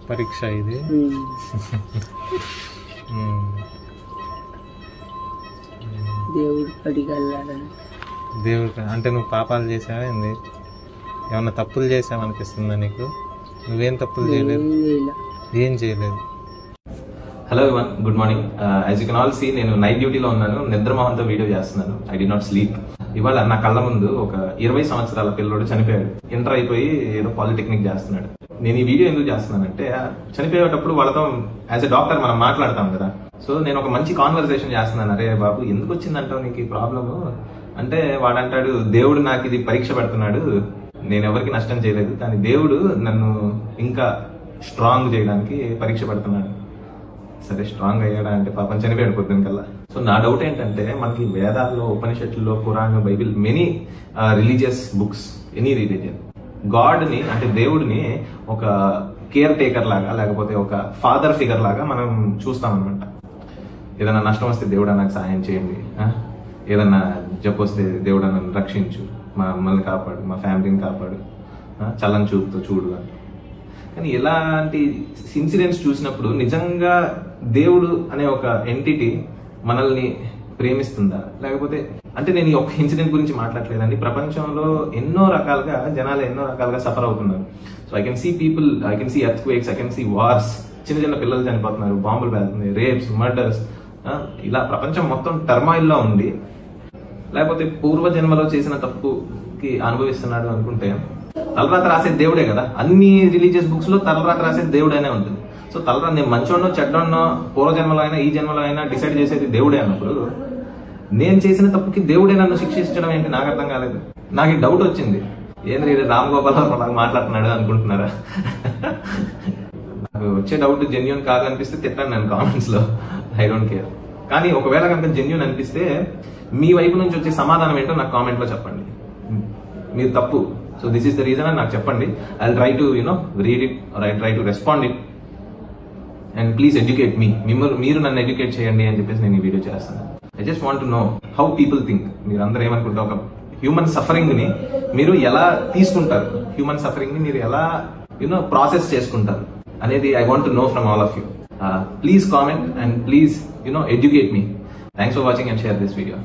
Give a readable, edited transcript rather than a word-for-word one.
పరీక్ష ఇది. దేవుడు అంటే నువ్వు పాపాలు చేసావా ఏంది? ఏమన్నా తప్పులు చేసావు అనిపిస్తుందా నీకు? నువ్వేం తప్పులు చేయలేదు, ఏం చేయలేదు. Hello everyone, good morning. As you can all see, నేను నైట్ డ్యూటీలో ఉన్నాను, నిద్రమోహంతో వీడియో చేస్తున్నాను. I did not sleep. ఇవాళ నా కళ్ళ ముందు ఒక 20 సంవత్సరాల పిల్లోడు చనిపోయాడు. ఇంటర్ అయిపోయి ఏదో పాలిటెక్నిక్ చేస్తున్నాడు. నేను ఈ వీడియో ఎందుకు చేస్తున్నానంటే, చనిపోయేటప్పుడు వాళ్ళతో యాజ్ ఎ డాక్టర్ మనం మాట్లాడతాం కదా. సో నేను ఒక మంచి కాన్వర్సేషన్ చేస్తున్నాను. అరే బాబు, ఎందుకు వచ్చిందంటావు నీకు ఈ ప్రాబ్లము అంటే, వాడంటాడు దేవుడు నాకు ఇది పరీక్ష పెడుతున్నాడు, నేను ఎవరికి నష్టం చేయలేదు, కానీ దేవుడు నన్ను ఇంకా స్ట్రాంగ్ చేయడానికి పరీక్ష పెడుతున్నాడు. సరే, స్ట్రాంగ్ అయ్యాడా అంటే పాపం చనిపోయాడు పొద్దున్న కల్లా. సో నా డౌట్ ఏంటంటే, మనకి వేదాల్లో, ఉపనిషత్తుల్లో, పురాణ, Bible, many religious books, any religion, గాడ్ని అంటే దేవుడిని ఒక కేర్ టేకర్ లాగా, లేకపోతే ఒక ఫాదర్ ఫిగర్ లాగా మనం చూస్తాం అనమాట. ఏదైనా నష్టం వస్తే దేవుడా నాకు సహాయం చేయండి, ఏదన్నా జబ్బు వస్తే దేవుడా నన్ను రక్షించు, మమ్మల్ని కాపాడు, మా ఫ్యామిలీని కాపాడు, చల్లని చూపుతో చూడు అని. కానీ ఇలాంటి ఇన్సిడెంట్స్ చూసినప్పుడు నిజంగా దేవుడు అనే ఒక ఎంటిటీ మనల్ని ప్రేమిస్తుందా? లేకపోతే అంటే నేను ఈ ఒక్క ఇన్సిడెంట్ గురించి మాట్లాడలేదండి. ప్రపంచంలో ఎన్నో రకాలుగా జనాలు ఎన్నో రకాలుగా సఫర్ అవుతున్నారు. So I can see people, I can see earthquakes, I can see wars, చిన్న చిన్న పిల్లలు చనిపోతున్నారు, బాంబులు పేలుతున్నాయి, రేప్స్, మర్డర్స్, ఇలా ప్రపంచం మొత్తం టర్మాయిల్లో ఉంది. లేకపోతే పూర్వజన్మలో చేసిన తప్పుకి అనుభవిస్తున్నాడు అనుకుంటే, తలరాత రాసే దేవుడే కదా. అన్ని రిలీజియస్ బుక్స్ లో తలరాత రాసే దేవుడైనా ఉంటుంది. సో తలరాత నేను మంచోన్నో చెడ్డోన్నో పూర్వజన్మలో అయినా ఈ జన్మలో అయినా డిసైడ్ చేసేది దేవుడే అన్నప్పుడు, నేను చేసిన తప్పుకి దేవుడే నన్ను శిక్షించడం ఏంటి? నాకు అర్థం కాలేదు. నాకు ఈ డౌట్ వచ్చింది, ఏంద్రీ రామ్ గోపాల్ వర్మ మాట్లాడుతున్నాడు అనుకుంటున్నారా? నాకు వచ్చే డౌట్ జెన్యూన్ కాదు అనిపిస్తే తిట్టాను నేను కామెంట్స్ లో, ఐ డోంట్ కేర్. కానీ ఒకవేళ కనుక జెన్యూన్ అనిపిస్తే మీ వైపు నుంచి వచ్చే సమాధానం ఏంటో నాకు కామెంట్ లో చెప్పండి. మీరు తప్పు, so this is the reason అని నాకు చెప్పండి. I try to read it, or I try to respond it, and please educate me. మీరు నన్ను ఎడ్యుకేట్ చేయండి అని చెప్పేసి నేను ఈ వీడియో చేస్తాను. I just want to know how people think. మీరు అందరూ ఏమనుకుంటారు? ఒక హ్యూమన్ సఫరింగ్ ని మీరు ఎలా తీసుకుంటారు, హ్యూమన్ సఫరింగ్ ని మీరు ఎలా ప్రాసెస్ చేసుకుంటారు అనేది I want to know from all of you. Please comment and please educate me. Thanks for watching and share this video.